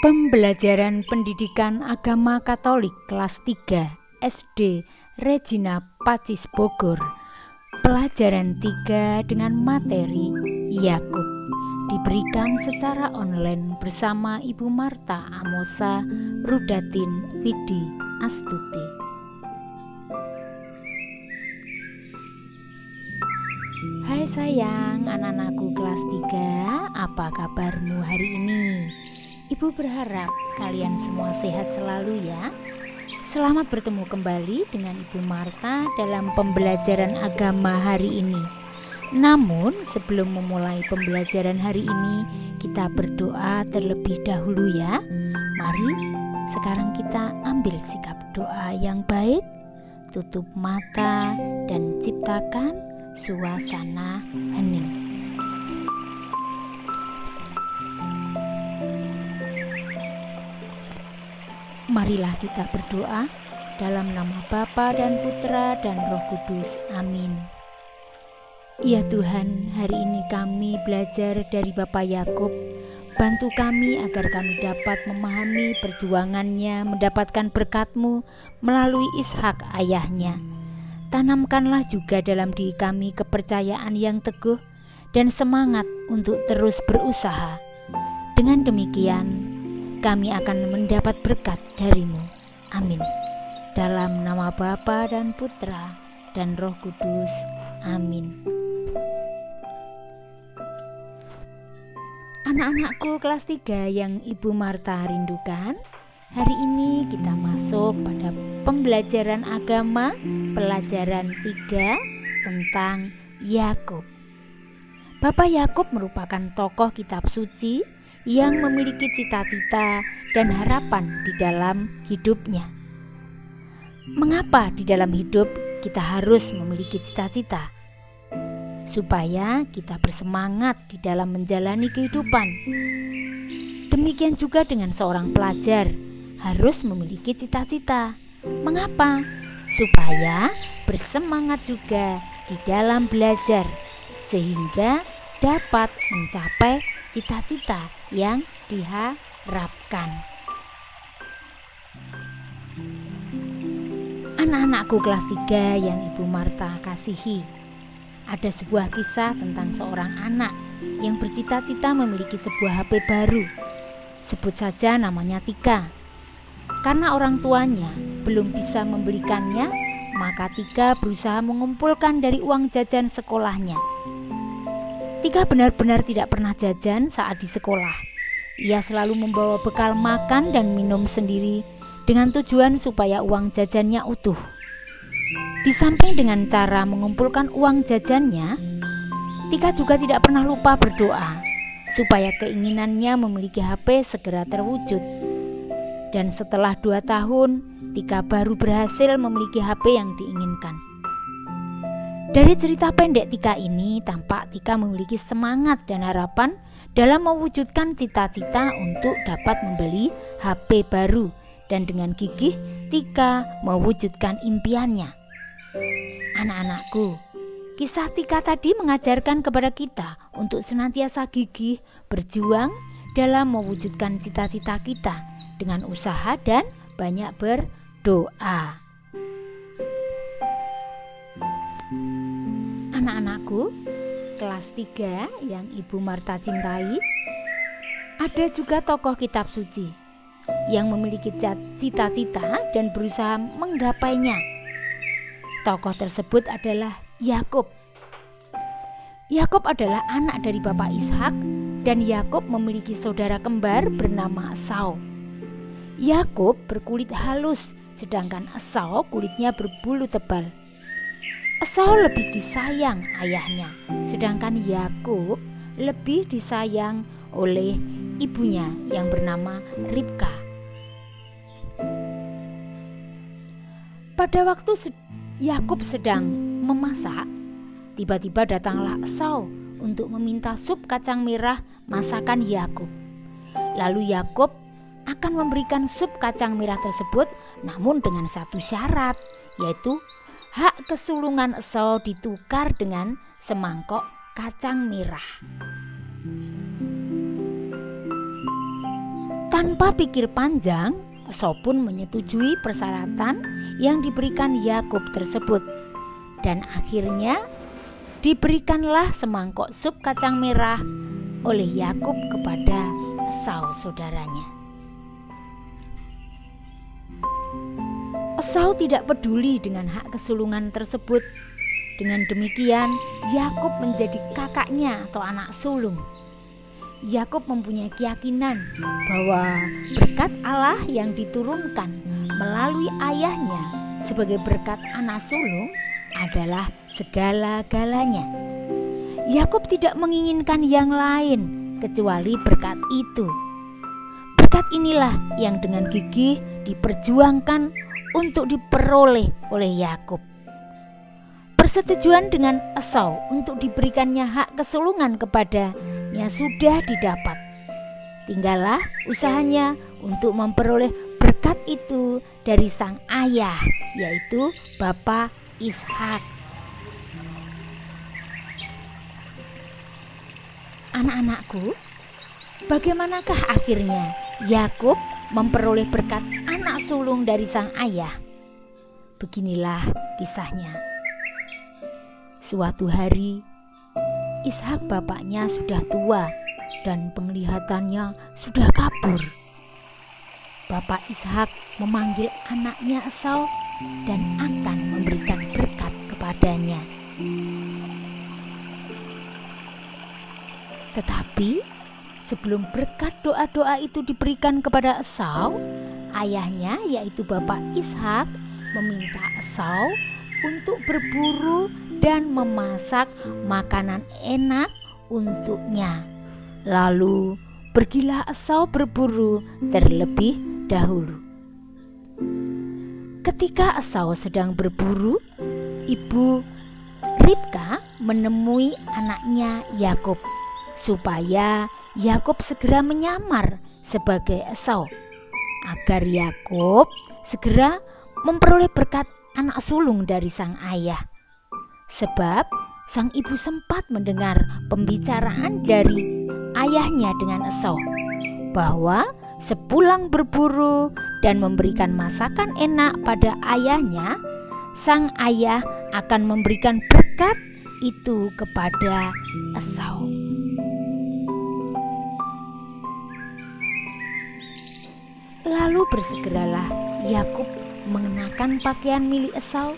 Pembelajaran Pendidikan Agama Katolik kelas 3 SD Regina Pacis Bogor. Pelajaran 3 dengan materi Yakub diberikan secara online bersama Ibu Marta Amosa Rudatin Widi Astuti. Hai sayang, anak-anakku kelas 3, apa kabarmu hari ini? Ibu berharap kalian semua sehat selalu ya. Selamat bertemu kembali dengan Ibu Marta dalam pembelajaran agama hari ini. Namun sebelum memulai pembelajaran hari ini, kita berdoa terlebih dahulu ya. Mari sekarang kita ambil sikap doa yang baik, tutup mata dan ciptakan suasana hening. Marilah kita berdoa dalam nama Bapa dan Putra dan Roh Kudus. Amin. Ya Tuhan, hari ini kami belajar dari Bapak Yakub. Bantu kami agar kami dapat memahami perjuangannya mendapatkan berkat-Mu melalui Ishak ayahnya. Tanamkanlah juga dalam diri kami kepercayaan yang teguh dan semangat untuk terus berusaha. Dengan demikian, kami akan mendapat berkat dari-Mu. Amin. Dalam nama Bapa dan Putra dan Roh Kudus. Amin. Anak-anakku kelas 3 yang Ibu Marta rindukan, hari ini kita masuk pada pembelajaran agama pelajaran 3 tentang Yakub. Bapak Yakub merupakan tokoh kitab suci yang memiliki cita-cita dan harapan di dalam hidupnya. Mengapa di dalam hidup kita harus memiliki cita-cita? Supaya kita bersemangat di dalam menjalani kehidupan. Demikian juga dengan seorang pelajar harus memiliki cita-cita. Mengapa? Supaya bersemangat juga di dalam belajar, sehingga dapat mencapai cita-cita yang diharapkan. Anak-anakku kelas 3 yang Ibu Marta kasihi, ada sebuah kisah tentang seorang anak yang bercita-cita memiliki sebuah HP baru. Sebut saja namanya Tika. Karena orang tuanya belum bisa membelikannya, maka Tika berusaha mengumpulkan dari uang jajan sekolahnya. Tika benar-benar tidak pernah jajan saat di sekolah. Ia selalu membawa bekal makan dan minum sendiri dengan tujuan supaya uang jajannya utuh. Di samping dengan cara mengumpulkan uang jajannya, Tika juga tidak pernah lupa berdoa supaya keinginannya memiliki HP segera terwujud. Dan setelah 2 tahun, Tika baru berhasil memiliki HP yang diinginkan. Dari cerita pendek Tika ini, tampak Tika memiliki semangat dan harapan dalam mewujudkan cita-cita untuk dapat membeli HP baru. Dan dengan gigih, Tika mewujudkan impiannya. Anak-anakku, kisah Tika tadi mengajarkan kepada kita untuk senantiasa gigih berjuang dalam mewujudkan cita-cita kita dengan usaha dan banyak berdoa. Anak-anakku kelas 3 yang Ibu Marta cintai, ada juga tokoh kitab suci yang memiliki cita-cita dan berusaha menggapainya. Tokoh tersebut adalah Yakub. Yakub adalah anak dari Bapak Ishak dan Yakub memiliki saudara kembar bernama Esau. Yakub berkulit halus sedangkan Esau kulitnya berbulu tebal. Esau lebih disayang ayahnya, sedangkan Yakub lebih disayang oleh ibunya yang bernama Ribka. Pada waktu Yakub sedang memasak, tiba-tiba datanglah Esau untuk meminta sup kacang merah masakan Yakub. Lalu Yakub akan memberikan sup kacang merah tersebut, namun dengan satu syarat, yaitu hak kesulungan Esau ditukar dengan semangkok kacang merah. Tanpa pikir panjang, Esau pun menyetujui persyaratan yang diberikan Yakub tersebut. Dan akhirnya diberikanlah semangkok sup kacang merah oleh Yakub kepada Esau saudaranya. Esau tidak peduli dengan hak kesulungan tersebut. Dengan demikian, Yakub menjadi kakaknya atau anak sulung. Yakub mempunyai keyakinan bahwa berkat Allah yang diturunkan melalui ayahnya sebagai berkat anak sulung adalah segala-galanya. Yakub tidak menginginkan yang lain kecuali berkat itu. Berkat inilah yang dengan gigih diperjuangkan untuk diperoleh oleh Yakub. Persetujuan dengan Esau untuk diberikannya hak kesulungan kepadanya sudah didapat. Tinggallah usahanya untuk memperoleh berkat itu dari sang ayah, yaitu Bapa Ishak. Anak-anakku, bagaimanakah akhirnya Yakub memperoleh berkat anak sulung dari sang ayah? Beginilah kisahnya. Suatu hari, Ishak bapaknya sudah tua dan penglihatannya sudah kabur. Bapak Ishak memanggil anaknya Esau dan akan memberikan berkat kepadanya. Tetapi sebelum berkat doa-doa itu diberikan kepada Esau, ayahnya yaitu Bapak Ishak meminta Esau untuk berburu dan memasak makanan enak untuknya. Lalu pergilah Esau berburu terlebih dahulu. Ketika Esau sedang berburu, ibu Ribka menemui anaknya Yakub supaya Yakub segera menyamar sebagai Esau, agar Yakub segera memperoleh berkat anak sulung dari sang ayah. Sebab sang ibu sempat mendengar pembicaraan dari ayahnya dengan Esau, bahwa sepulang berburu dan memberikan masakan enak pada ayahnya, sang ayah akan memberikan berkat itu kepada Esau. Lalu bersegeralah Yakub mengenakan pakaian milik Esau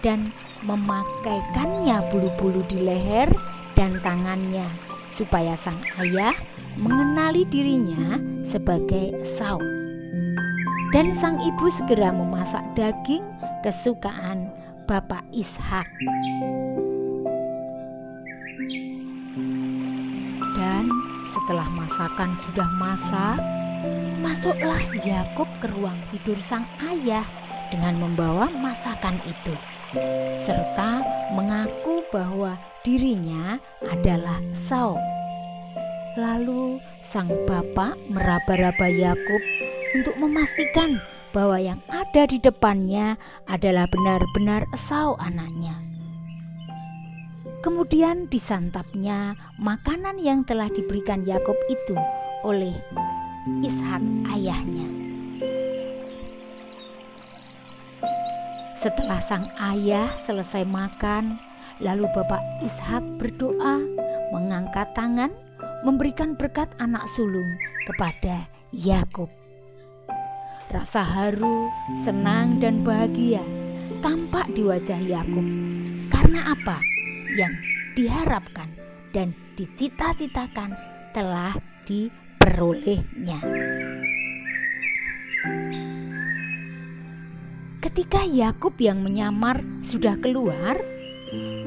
dan memakaikannya bulu-bulu di leher dan tangannya, supaya sang ayah mengenali dirinya sebagai Esau. Dan sang ibu segera memasak daging kesukaan Bapak Ishak. Dan setelah masakan sudah masak, masuklah Yakub ke ruang tidur sang ayah dengan membawa masakan itu, serta mengaku bahwa dirinya adalah Esau. Lalu sang bapak meraba-raba Yakub untuk memastikan bahwa yang ada di depannya adalah benar-benar Esau anaknya. Kemudian disantapnya makanan yang telah diberikan Yakub itu oleh Ishak ayahnya. Setelah sang ayah selesai makan, lalu Bapak Ishak berdoa, mengangkat tangan, memberikan berkat anak sulung kepada Yakub. Rasa haru, senang dan bahagia tampak di wajah Yakub, karena apa yang diharapkan dan dicita-citakan telah diperolehnya. Ketika Yakub yang menyamar sudah keluar,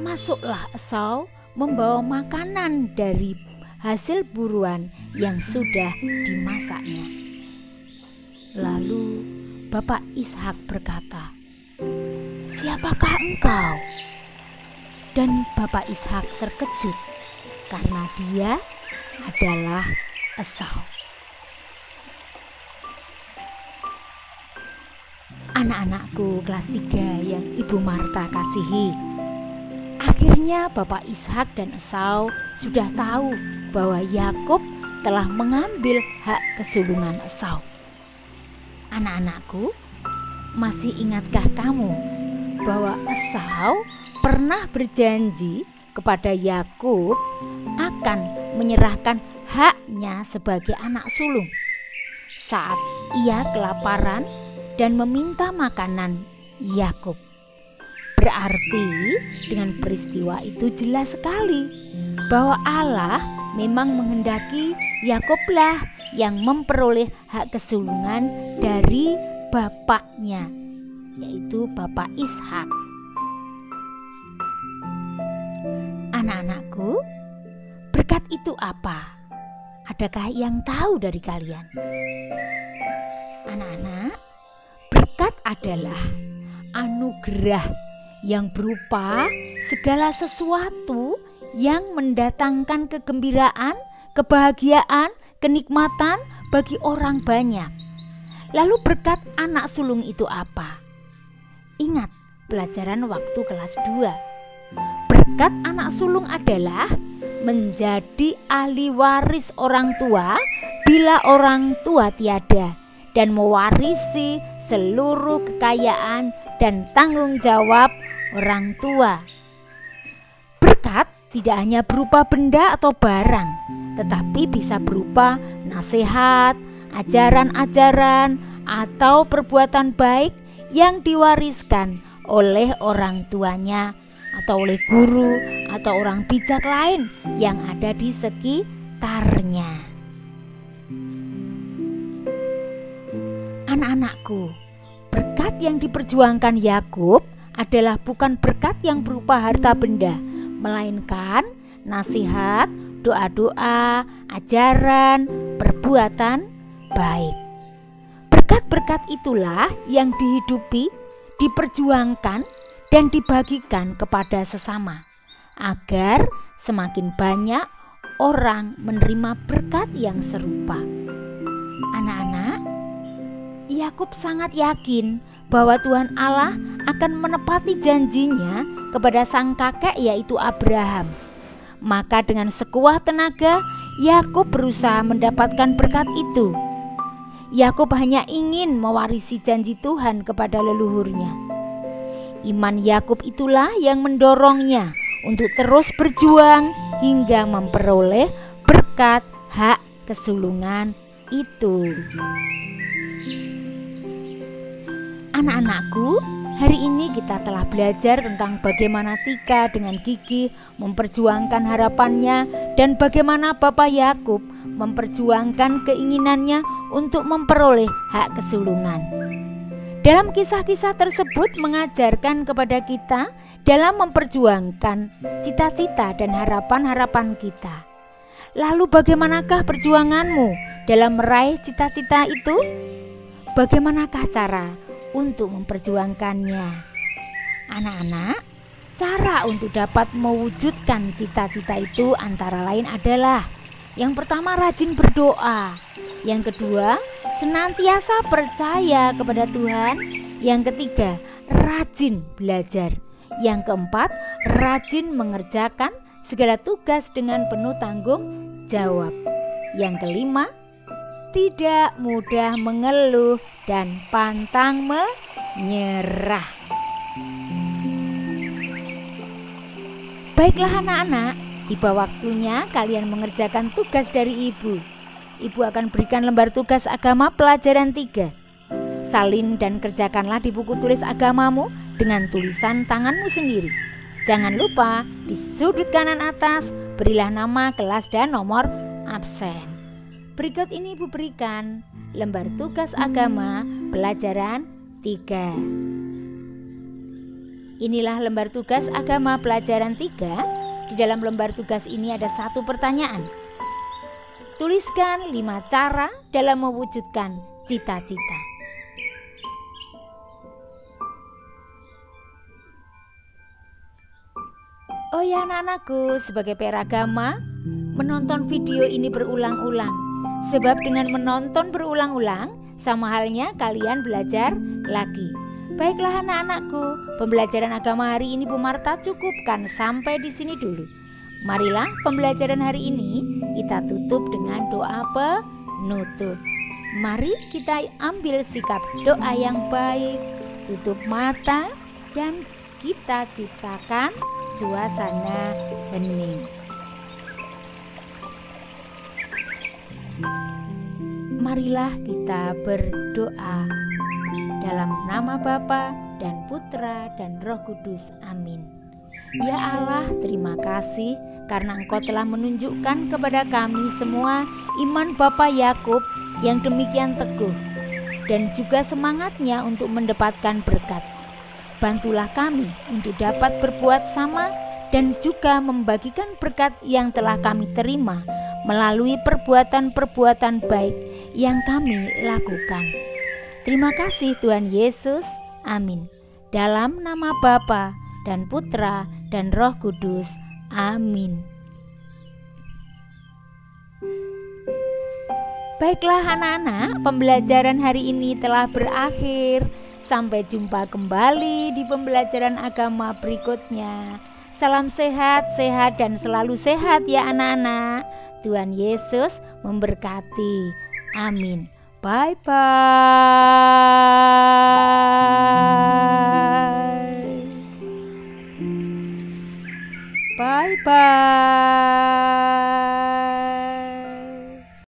masuklah Esau membawa makanan dari hasil buruan yang sudah dimasaknya. Lalu Bapak Ishak berkata, "Siapakah engkau?" Dan Bapak Ishak terkejut karena dia adalah Esau. Anak-anakku kelas 3 yang Ibu Marta kasihi, akhirnya Bapak Ishak dan Esau sudah tahu bahwa Yakub telah mengambil hak kesulungan Esau. Anak-anakku, masih ingatkah kamu bahwa Esau pernah berjanji kepada Yakub akan menyerahkan haknya sebagai anak sulung saat ia kelaparan dan meminta makanan Yakub? Berarti dengan peristiwa itu jelas sekali bahwa Allah memang menghendaki Yakoblah yang memperoleh hak kesulungan dari bapaknya, yaitu Bapak Ishak. Anak-anakku, berkat itu apa? Adakah yang tahu dari kalian? Anak-anak, berkat adalah anugerah yang berupa segala sesuatu yang mendatangkan kegembiraan, kebahagiaan, kenikmatan bagi orang banyak. Lalu berkat anak sulung itu apa? Ingat pelajaran waktu kelas 2. Berkat anak sulung adalah menjadi ahli waris orang tua bila orang tua tiada, dan mewarisi seluruh kekayaan dan tanggung jawab orang tua. Berkat tidak hanya berupa benda atau barang, tetapi bisa berupa nasihat, ajaran-ajaran, atau perbuatan baik yang diwariskan oleh orang tuanya atau oleh guru atau orang bijak lain yang ada di sekitarnya. Anak-anakku, berkat yang diperjuangkan Yakub adalah bukan berkat yang berupa harta benda, melainkan nasihat, doa-doa, ajaran, perbuatan baik. Berkat-berkat itulah yang dihidupi, diperjuangkan, dan dibagikan kepada sesama, agar semakin banyak orang menerima berkat yang serupa. Anak-anak, Yakub sangat yakin bahwa Tuhan Allah akan menepati janjinya kepada sang kakek, yaitu Abraham. Maka dengan sekuat tenaga Yakub berusaha mendapatkan berkat itu. Yakub hanya ingin mewarisi janji Tuhan kepada leluhurnya. Iman Yakub itulah yang mendorongnya untuk terus berjuang hingga memperoleh berkat hak kesulungan itu. Anak-anakku, hari ini kita telah belajar tentang bagaimana Tika dengan gigih memperjuangkan harapannya dan bagaimana Bapak Yakub memperjuangkan keinginannya untuk memperoleh hak kesulungan. Dalam kisah-kisah tersebut mengajarkan kepada kita dalam memperjuangkan cita-cita dan harapan-harapan kita. Lalu bagaimanakah perjuanganmu dalam meraih cita-cita itu? Bagaimanakah cara untuk memperjuangkannya? Anak-anak, cara untuk dapat mewujudkan cita-cita itu antara lain adalah: yang pertama, rajin berdoa. Yang kedua, senantiasa percaya kepada Tuhan. Yang ketiga, rajin belajar. Yang keempat, rajin mengerjakan segala tugas dengan penuh tanggung jawab. Yang kelima, tidak mudah mengeluh dan pantang menyerah. Baiklah anak-anak, tiba waktunya kalian mengerjakan tugas dari ibu. Ibu akan berikan lembar tugas agama pelajaran 3. Salin dan kerjakanlah di buku tulis agamamu dengan tulisan tanganmu sendiri. Jangan lupa di sudut kanan atas berilah nama, kelas, dan nomor absen. Berikut ini ibu berikan lembar tugas agama pelajaran 3. Inilah lembar tugas agama pelajaran 3. Di dalam lembar tugas ini ada 1 pertanyaan. Tuliskan 5 cara dalam mewujudkan cita-cita. Oh ya anak-anakku, sebagai PR agama, menonton video ini berulang-ulang. Sebab dengan menonton berulang-ulang, sama halnya kalian belajar lagi. Baiklah anak-anakku, pembelajaran agama hari ini Bu Marta cukupkan sampai di sini dulu. Marilah pembelajaran hari ini kita tutup dengan doa penutup. Mari kita ambil sikap doa yang baik, tutup mata, dan kita ciptakan suasana hening. Marilah kita berdoa dalam nama Bapa dan Putra dan Roh Kudus. Amin. Ya Allah, terima kasih karena Engkau telah menunjukkan kepada kami semua iman Bapa Yakub yang demikian teguh dan juga semangatnya untuk mendapatkan berkat. Bantulah kami untuk dapat berbuat sama dan juga membagikan berkat yang telah kami terima melalui perbuatan-perbuatan baik yang kami lakukan. Terima kasih Tuhan Yesus. Amin. Dalam nama Bapa dan Putra dan Roh Kudus. Amin. Baiklah anak-anak, pembelajaran hari ini telah berakhir. Sampai jumpa kembali di pembelajaran agama berikutnya. Salam sehat, sehat dan selalu sehat ya anak-anak. Tuhan Yesus memberkati. Amin. Bye-bye. Bye-bye.